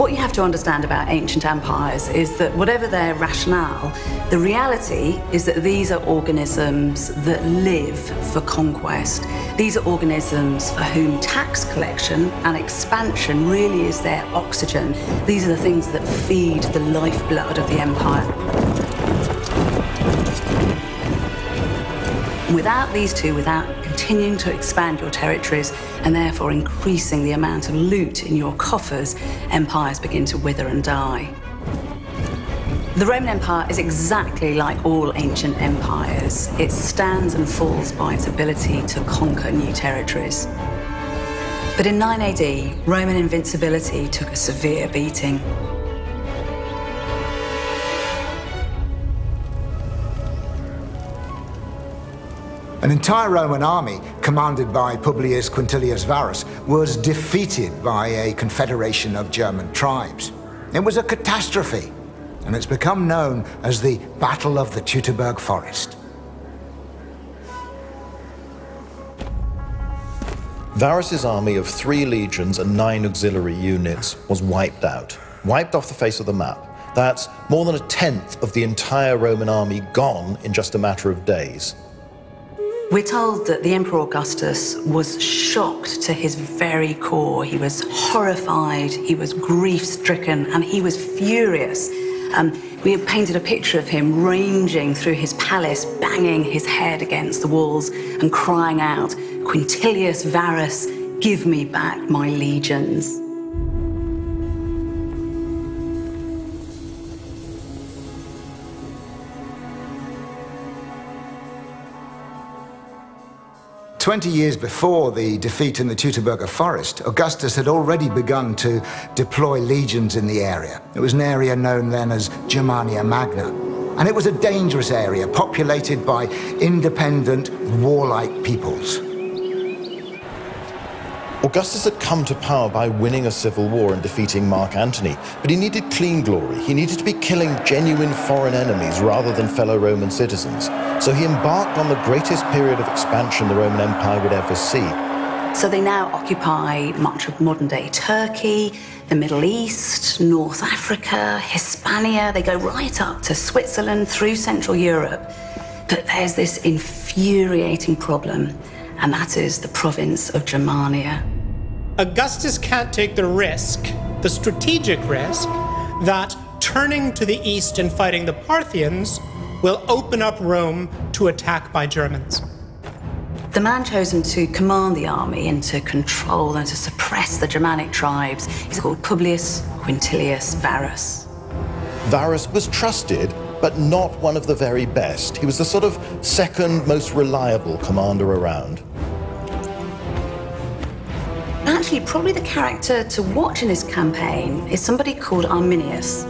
What you have to understand about ancient empires is that whatever their rationale, the reality is that these are organisms that live for conquest. These are organisms for whom tax collection and expansion really is their oxygen. These are the things that feed the lifeblood of the empire. Without these two, without continuing to expand your territories and therefore increasing the amount of loot in your coffers, empires begin to wither and die. The Roman Empire is exactly like all ancient empires. It stands and falls by its ability to conquer new territories. But in 9 AD, Roman invincibility took a severe beating. An entire Roman army, commanded by Publius Quintilius Varus, was defeated by a confederation of German tribes. It was a catastrophe, and it's become known as the Battle of the Teutoburg Forest. Varus's army of 3 legions and 9 auxiliary units was wiped out, wiped off the face of the map. That's more than 1/10 of the entire Roman army gone in just a matter of days. We're told that the Emperor Augustus was shocked to his very core. He was horrified, he was grief-stricken, and he was furious. We have painted a picture of him ranging through his palace, banging his head against the walls and crying out, "Quintilius Varus, give me back my legions." 20 years before the defeat in the Teutoburger Forest, Augustus had already begun to deploy legions in the area. It was an area known then as Germania Magna. And it was a dangerous area, populated by independent, warlike peoples. Augustus had come to power by winning a civil war and defeating Mark Antony, but he needed clean glory. He needed to be killing genuine foreign enemies rather than fellow Roman citizens. So he embarked on the greatest period of expansion the Roman Empire would ever see. So they now occupy much of modern-day Turkey, the Middle East, North Africa, Hispania. They go right up to Switzerland, through Central Europe. But there's this infuriating problem, and that is the province of Germania. Augustus can't take the risk, the strategic risk, that turning to the east and fighting the Parthians will open up Rome to attack by Germans. The man chosen to command the army and to control and to suppress the Germanic tribes is called Publius Quintilius Varus. Varus was trusted, but not one of the very best. He was the sort of second most reliable commander around. Actually, probably the character to watch in this campaign is somebody called Arminius.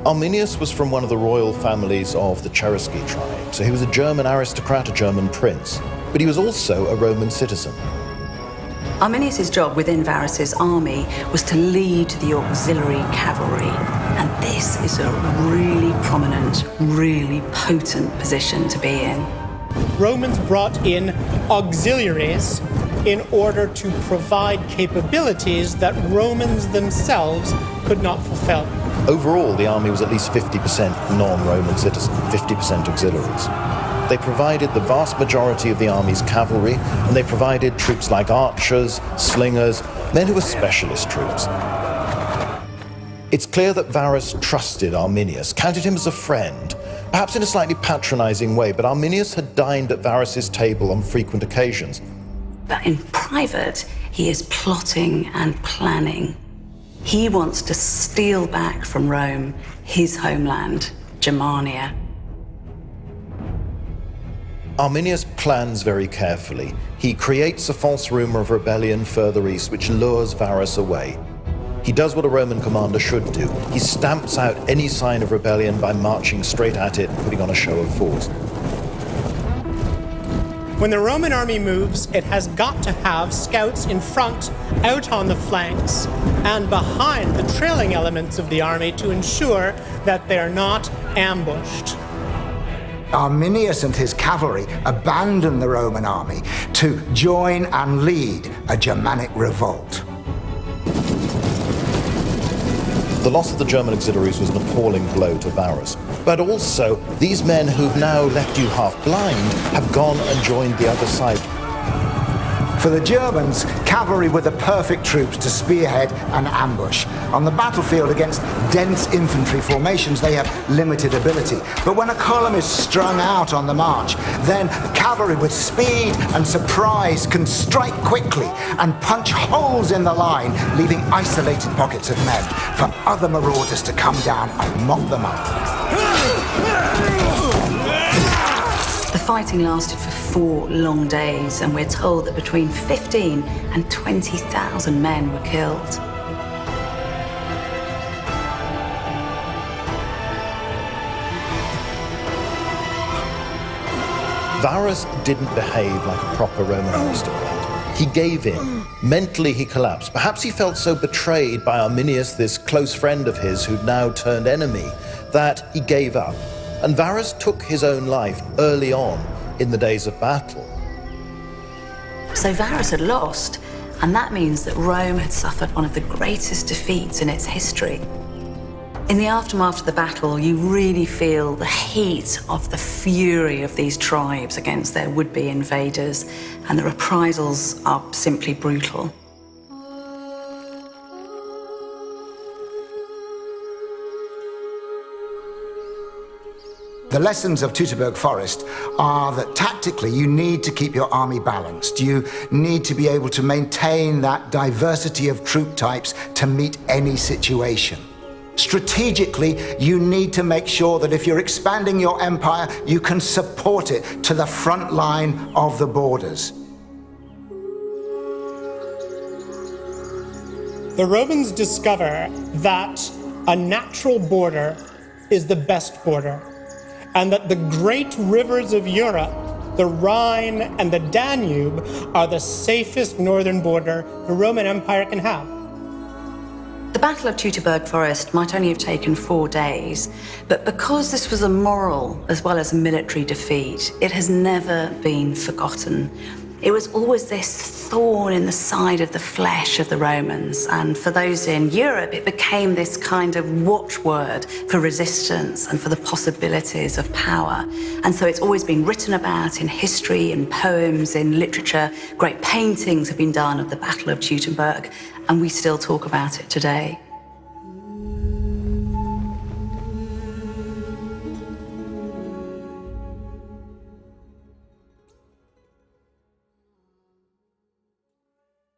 Arminius was from one of the royal families of the Cherusci tribe, so he was a German aristocrat, a German prince, but he was also a Roman citizen. Arminius' job within Varus's army was to lead the auxiliary cavalry, and this is a really prominent, really potent position to be in. Romans brought in auxiliaries in order to provide capabilities that Romans themselves could not fulfill. Overall, the army was at least 50% non-Roman citizen, 50% auxiliaries. They provided the vast majority of the army's cavalry, and they provided troops like archers, slingers, men who were specialist troops. It's clear that Varus trusted Arminius, counted him as a friend, perhaps in a slightly patronizing way, but Arminius had dined at Varus's table on frequent occasions. But in private, he is plotting and planning. He wants to steal back from Rome his homeland, Germania. Arminius plans very carefully. He creates a false rumor of rebellion further east, which lures Varus away. He does what a Roman commander should do. He stamps out any sign of rebellion by marching straight at it, putting on a show of force. When the Roman army moves, it has got to have scouts in front, out on the flanks, and behind the trailing elements of the army to ensure that they're not ambushed. Arminius and his cavalry abandoned the Roman army to join and lead a Germanic revolt. The loss of the German auxiliaries was an appalling blow to Varus. But also, these men who've now left you half blind have gone and joined the other side. For the Germans, cavalry were the perfect troops to spearhead an ambush. On the battlefield against dense infantry formations, they have limited ability. But when a column is strung out on the march, then cavalry with speed and surprise can strike quickly and punch holes in the line, leaving isolated pockets of men for other marauders to come down and mop them up. The fighting lasted for 4 long days, and we're told that between 15 and 20,000 men were killed. Varus didn't behave like a proper Roman aristocrat. He gave in. Mentally, he collapsed. Perhaps he felt so betrayed by Arminius, this close friend of his who'd now turned enemy, that he gave up. And Varus took his own life early on in the days of battle. So Varus had lost, and that means that Rome had suffered one of the greatest defeats in its history. In the aftermath of the battle, you really feel the heat of the fury of these tribes against their would-be invaders, and the reprisals are simply brutal. The lessons of Teutoburg Forest are that tactically you need to keep your army balanced. You need to be able to maintain that diversity of troop types to meet any situation. Strategically, you need to make sure that if you're expanding your empire, you can support it to the front line of the borders. The Romans discover that a natural border is the best border, and that the great rivers of Europe, the Rhine and the Danube, are the safest northern border the Roman Empire can have. The Battle of Teutoburg Forest might only have taken 4 days, but because this was a moral as well as a military defeat, it has never been forgotten. It was always this thorn in the side of the flesh of the Romans, and for those in Europe, it became this kind of watchword for resistance and for the possibilities of power. And so it's always been written about in history, in poems, in literature. Great paintings have been done of the Battle of Teutoburg, and we still talk about it today.